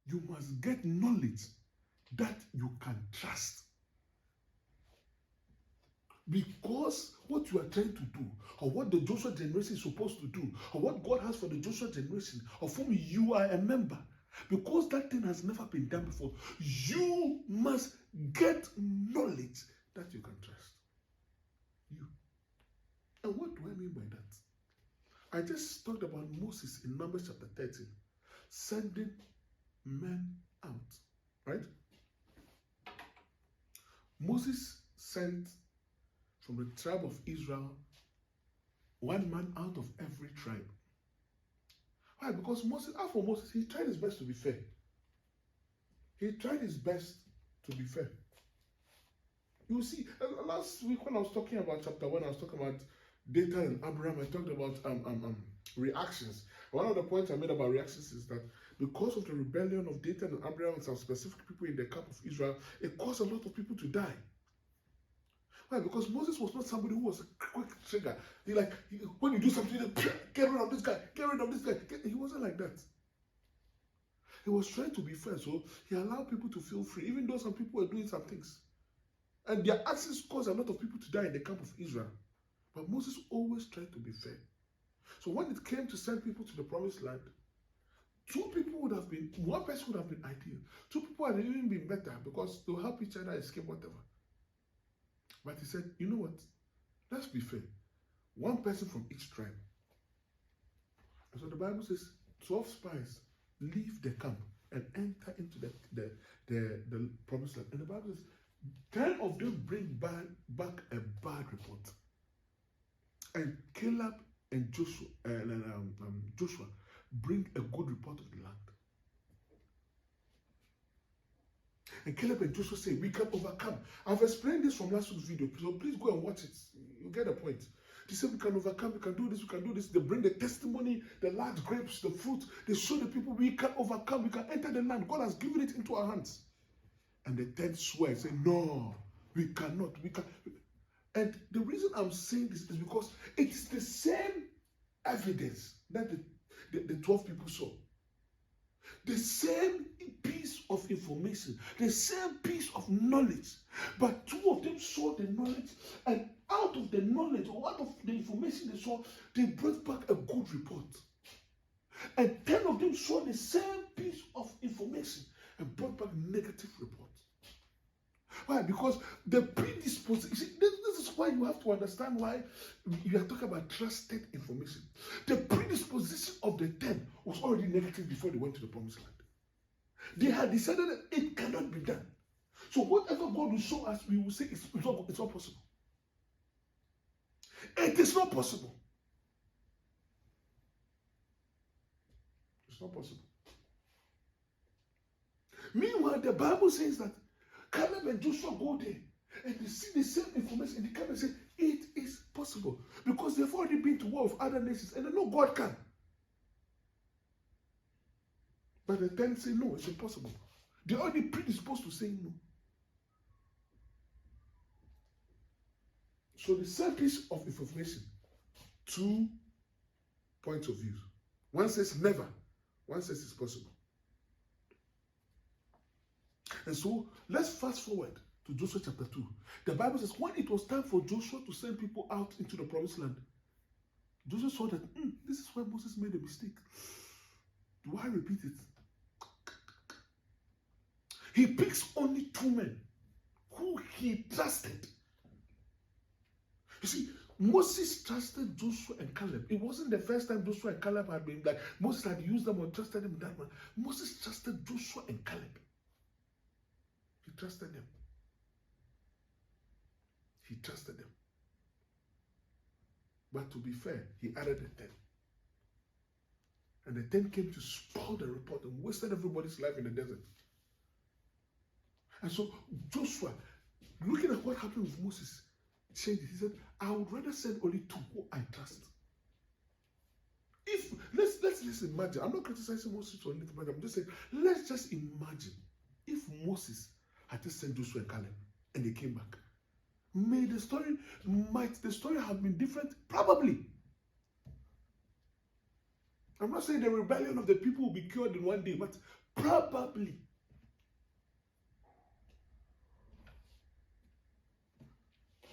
You must get knowledge that you can trust. Because what you are trying to do, or what the Joshua generation is supposed to do, or what God has for the Joshua generation, of whom you are a member, because that thing has never been done before, you must get knowledge that you can trust. You. And what do I mean by that? I just talked about Moses in Numbers chapter 13, sending men out, right? Moses sent from the tribe of Israel one man out of every tribe. Why? Because Moses, after Moses, he tried his best to be fair. He tried his best to be fair. You see, last week when I was talking about chapter 1, I was talking about Dathan and Abraham. I talked about reactions. One of the points I made about reactions is that because of the rebellion of Dathan and Abraham and some specific people in the camp of Israel, it caused a lot of people to die. Why? Because Moses was not somebody who was a quick trigger. When you do something, get rid of this guy, get rid of this guy. He wasn't like that. He was trying to be fair, so he allowed people to feel free, even though some people were doing some things. And their actions caused a lot of people to die in the camp of Israel. But Moses always tried to be fair. So when it came to send people to the promised land, one person would have been ideal. Two people would have even been better because they'll help each other escape whatever. But he said, you know what? Let's be fair. One person from each tribe. And so the Bible says 12 spies leave the camp and enter into the promised land. And the Bible says 10 of them bring back a bad report. And Caleb and Joshua bring a good report of the land. And Caleb and Joshua say, we can overcome. I've explained this from last week's video, so please go and watch it. You get the point. They say we can overcome, we can do this, we can do this. They bring the testimony, the large grapes, the fruit. They show the people we can overcome, we can enter the land. God has given it into our hands. And the 10 swear, say, no, we cannot, we can. And the reason I'm saying this is because it is the same evidence that the 12 people saw. The same piece of information, the same piece of knowledge. But two of them saw the knowledge, and out of the knowledge, or out of the information they saw, they brought back a good report. And 10 of them saw the same piece of information and brought back negative report. Why? Because the predisposition, this is why you have to understand why you are talking about trusted information. The predisposition of the 10 was already negative before they went to the promised land. They had decided that it cannot be done. So whatever God will show us, we will say it's not possible. It is not possible. It's not possible. Meanwhile, the Bible says that Caleb and Joshua go there and they see the same information and they come and say, it is possible. Because they've already been to war with other nations and they know God can. But the 10 say, no, it's impossible. They're already predisposed to saying no. So the same piece of information, 2 points of view. One says never, one says it's possible. And so let's fast forward to Joshua chapter 2. The Bible says when it was time for Joshua to send people out into the promised land, Joshua saw that this is where Moses made a mistake. Do I repeat it? He picks only 2 men who he trusted. You see, Moses trusted Joshua and Caleb. It wasn't the first time Joshua and Caleb had been like Moses had used them or trusted them in that man. Moses trusted Joshua and Caleb. He trusted them. He trusted them. But to be fair, he added the 10. And the 10 came to spoil the report and wasted everybody's life in the desert. And so Joshua, looking at what happened with Moses, changed it. He said, I would rather send only 2 who I trust. Let's imagine. I'm not criticizing Moses or anything, but I'm just saying, let's just imagine if Moses had just sent Joshua and Caleb and they came back. Might the story have been different? Probably. I'm not saying the rebellion of the people will be cured in one day, but Probably.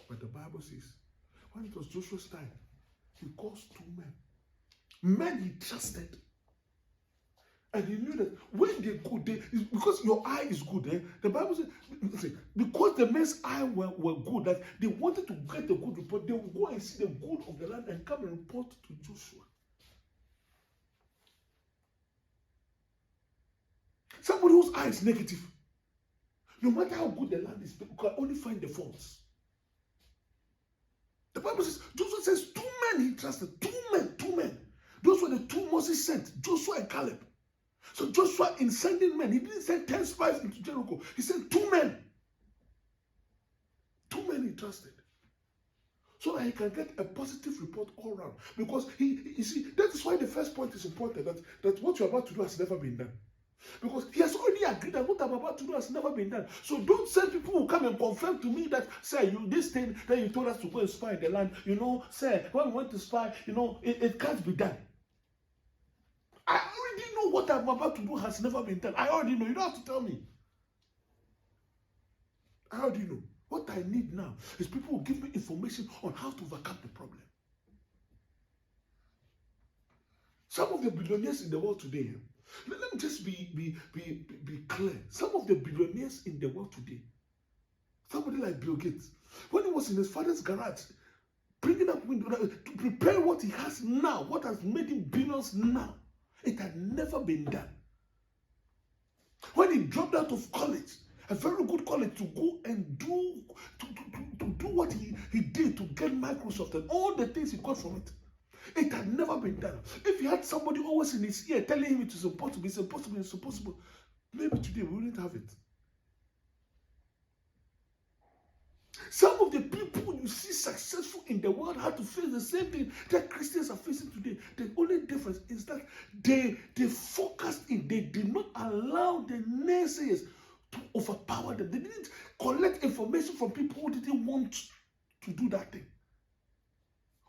But the Bible says, when it was Joshua's time, he calls 2 men. Men he trusted. And he knew that when they go, because your eye is good, the Bible says, because the men's eye were good, that they wanted to get a good report, they will go and see the good of the land and come and report to Joshua. Somebody whose eye is negative, no matter how good the land is, you can only find the faults. The Bible says, Joshua says 2 men he trusted, 2 men. Those were the 2 Moses sent, Joshua and Caleb. So Joshua, in sending men, he didn't send 10 spies into Jericho. He sent 2 men. 2 men he trusted. So that he can get a positive report all around. Because you see, that is why the first point is important, that what you're about to do has never been done. Because he has already agreed that what I'm about to do has never been done. So don't send people who come and confirm to me that, say, this thing that you told us to go and spy in the land, say, when we went to spy, it can't be done. I already know what I'm about to do has never been done. I already know. You don't have to tell me. I already know. What I need now is people who give me information on how to overcome the problem. Some of the billionaires in the world today, let me just be clear. Some of the billionaires in the world today, somebody like Bill Gates, when he was in his father's garage, bringing up to prepare what he has now, what has made him billions now, it had never been done. When he dropped out of college, a very good college, to go and do what he did to get Microsoft and all the things he got from it, it had never been done. If he had somebody always in his ear telling him it is impossible, it's impossible, it's impossible, maybe today we wouldn't have it. Some of the people you see successful in the world had to face the same thing that Christians are facing today. The only difference is that they focused in, they did not allow the naysayers to overpower them. They didn't collect information from people who didn't want to do that thing.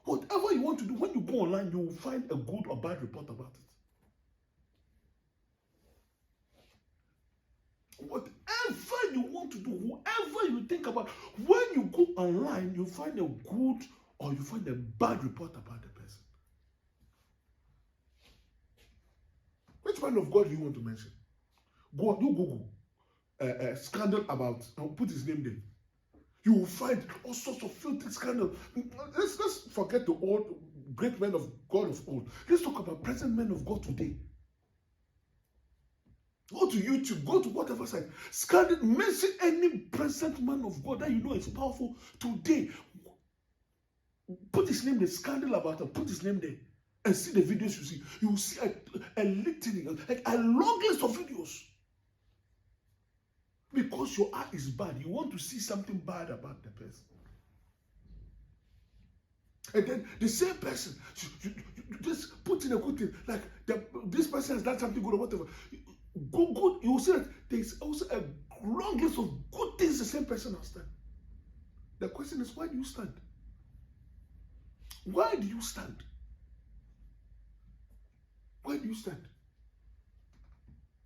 Whatever you want to do, when you go online, you will find a good or bad report about it. Whatever you want to do, whoever you think about, when you go online, you find a good or you find a bad report about the person. Which man of God do you want to mention? Go on, you Google scandal about, and put his name there. You will find all sorts of filthy scandals. Let's forget the old great men of God of old. Let's talk about present men of God today. Go to YouTube, go to whatever site. Scandal, mention any present man of God that you know is powerful today. Put his name there, scandal about him, put his name there, and see the videos you see. You will see a litany, like a long list of videos. Because your eye is bad, you want to see something bad about the person. And then the same person, you just put in a good thing, like this person has done something good or whatever. Good, you will see that there's also a long list of good things the same person has done. The question is, why do you stand? Why do you stand? Why do you stand?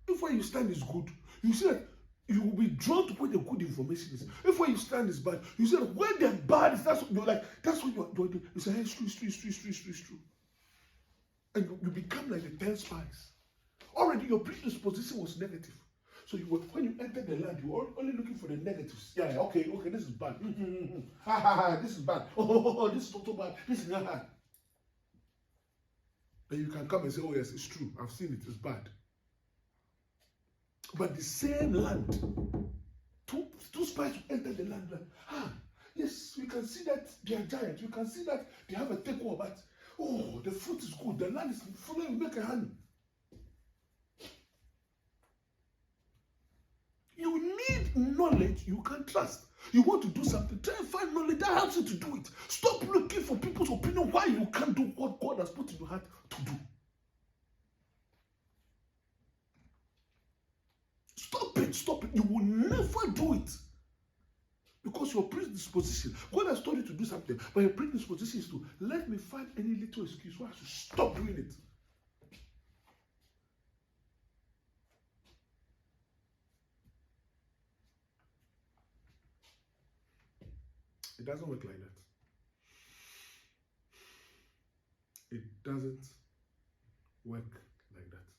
If where you stand is good, you see that you will be drawn to where the good information is. If where you stand is bad, you see that where the bad is, that's what you're like, that's what you're doing. You say, hey, it's true. And you become like the 10 spies. Already your predisposition was negative. So when you enter the land, you were only looking for the negatives. Yeah, okay, this is bad. This is bad. Oh, this is so bad. This is bad. Then you can come and say, oh yes, it's true. I've seen it. It's bad. But the same land, two spies who enter the land, like, yes, we can see that they are giants. We can see that they have a takeover, but oh, the fruit is good. The land is full of milk and honey. You need knowledge you can trust. You want to do something, try and find knowledge that helps you to do it. Stop looking for people's opinion why you can't do what God has put in your heart to do. Stop it. You will never do it. Because your predisposition, God has told you to do something, but your predisposition is to let me find any little excuse why I should stop doing it. It doesn't work like that. It doesn't work like that.